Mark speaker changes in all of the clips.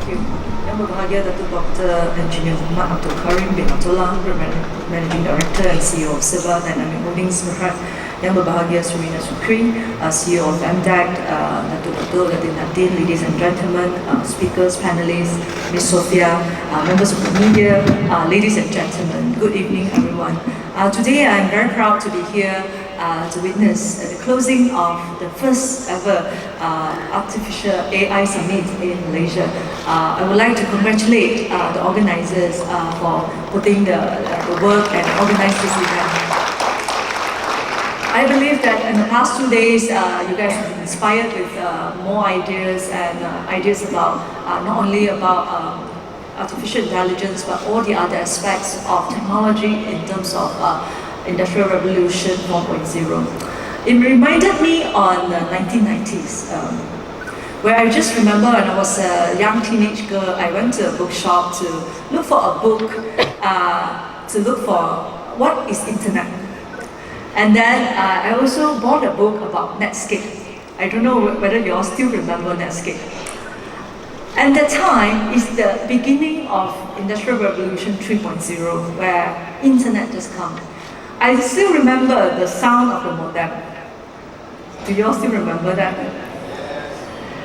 Speaker 1: Thank you. Yang berbahagia Datuk Dr. Engineer Muhammad Abdul Karim bin Abdullah, Managing Director and CEO of Serba Dinamik Holdings Berhad. Yang berbahagia Surina Sukri, CEO of MDAC, Datuk Dr. Latin Nadine, ladies and gentlemen, speakers, panelists, Ms. Sophia, members of the media, ladies and gentlemen, good evening everyone. Today I'm very proud to be here to witness the closing of the first ever Artificial AI Summit in Malaysia. I would like to congratulate the organizers for putting the work and organizing this event. I believe that in the past 2 days, you guys have been inspired with more ideas and ideas about not only about artificial intelligence, but all the other aspects of technology in terms of Industrial Revolution 4.0. It reminded me on the 1990s, where I just remember when I was a young teenage girl, I went to a bookshop to look for a book, to look for what is internet. And then I also bought a book about Netscape. I don't know whether you all still remember Netscape. And that time is the beginning of Industrial Revolution 3.0, where internet just come. I still remember the sound of the modem. Do you all still remember that?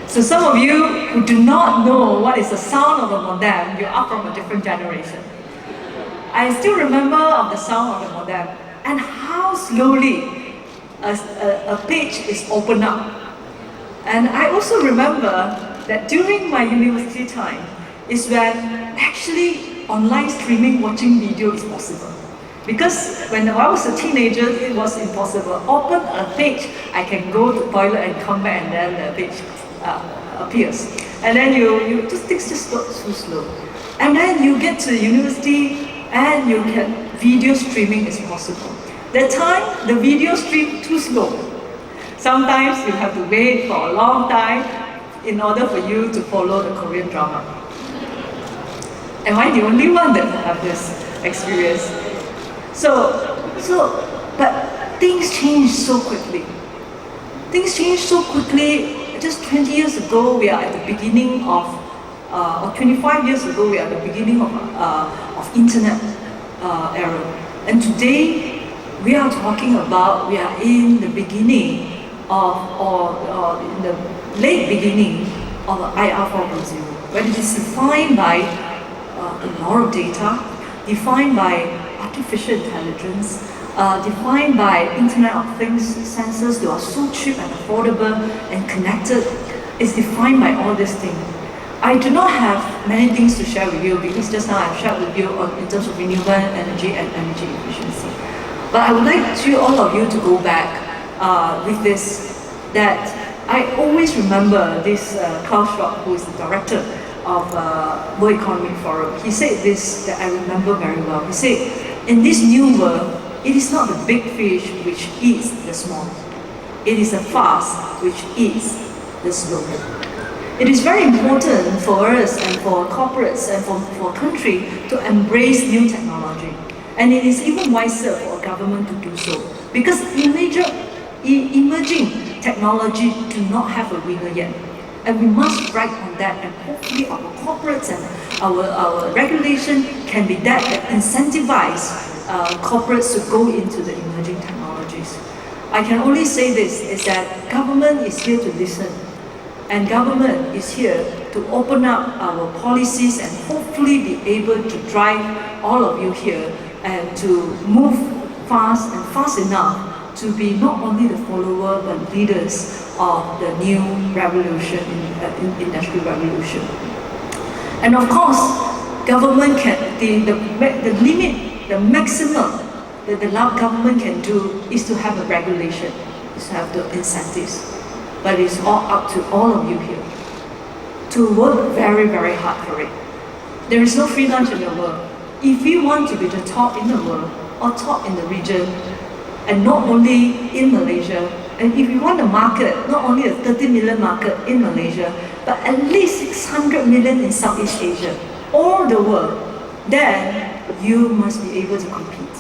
Speaker 1: So some of you who do not know what is the sound of the modem, you are from a different generation. I still remember of the sound of the modem and how slowly a page is opened up. And I also remember that during my university time is when actually online streaming watching video is possible. Because when I was a teenager, it was impossible. Open a page, I can go to the toilet and come back and then the page appears. And then things just go too slow. And then you get to university and you can, video streaming is possible. That time, the video stream too slow. Sometimes you have to wait for a long time in order for you to follow the Korean drama. Am I the only one that have this experience? But things change so quickly. Things change so quickly. Just 20 years ago, we are at the beginning of, or 25 years ago, we are at the beginning of internet era. And today, we are talking about, we are in the beginning of, or in the late beginning of IR 4.0, where it is defined by a lot of data, defined by artificial intelligence, defined by Internet of Things sensors that are so cheap and affordable and connected. It's defined by all these things. I do not have many things to share with you because just now I've shared with you in terms of renewable energy and energy efficiency. But I would like all of you to go back with this, that I always remember this Klaus Schwab, who is the director of World Economic Forum. He said this that I remember very well. He said, in this new world, it is not the big fish which eats the small. It is the fast which eats the slow. It is very important for us and for corporates and for a country to embrace new technology. And it is even wiser for a government to do so. Because emerging technology do not have a winner yet. And we must write on that, and hopefully our corporates and our regulation can be that incentivize corporates to go into the emerging technologies. I can only say this, is that government is here to listen. And government is here to open up our policies and hopefully be able to drive all of you here and to move fast and fast enough to be not only the follower but leaders of the new revolution, industrial revolution. And of course, government can, the limit, the maximum that the government can do is to have a regulation, is to have the incentives. But it's all up to all of you here to work very, very hard for it. There is no free lunch in the world. If you want to be the top in the world or top in the region, and not only in Malaysia, and if you want a market, not only a 30 million market in Malaysia, but at least 600 million in Southeast Asia, all the world, then you must be able to compete.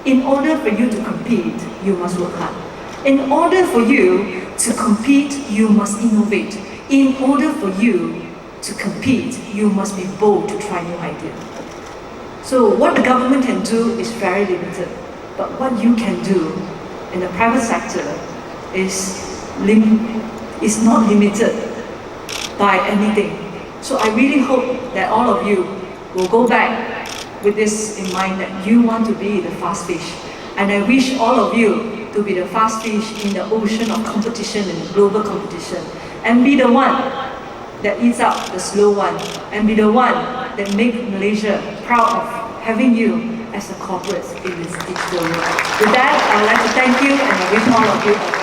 Speaker 1: In order for you to compete, you must work hard. In order for you to compete, you must innovate. In order for you to compete, you must be bold to try new ideas. So what the government can do is very limited, but what you can do in the private sector is not limited by anything. So I really hope that all of you will go back with this in mind, that you want to be the fast fish. And I wish all of you to be the fast fish in the ocean of competition and global competition, and be the one that eats up the slow one, and be the one that make Malaysia proud of having you as a corporate in this digital world. With that, I would like to thank you, and I wish all of you a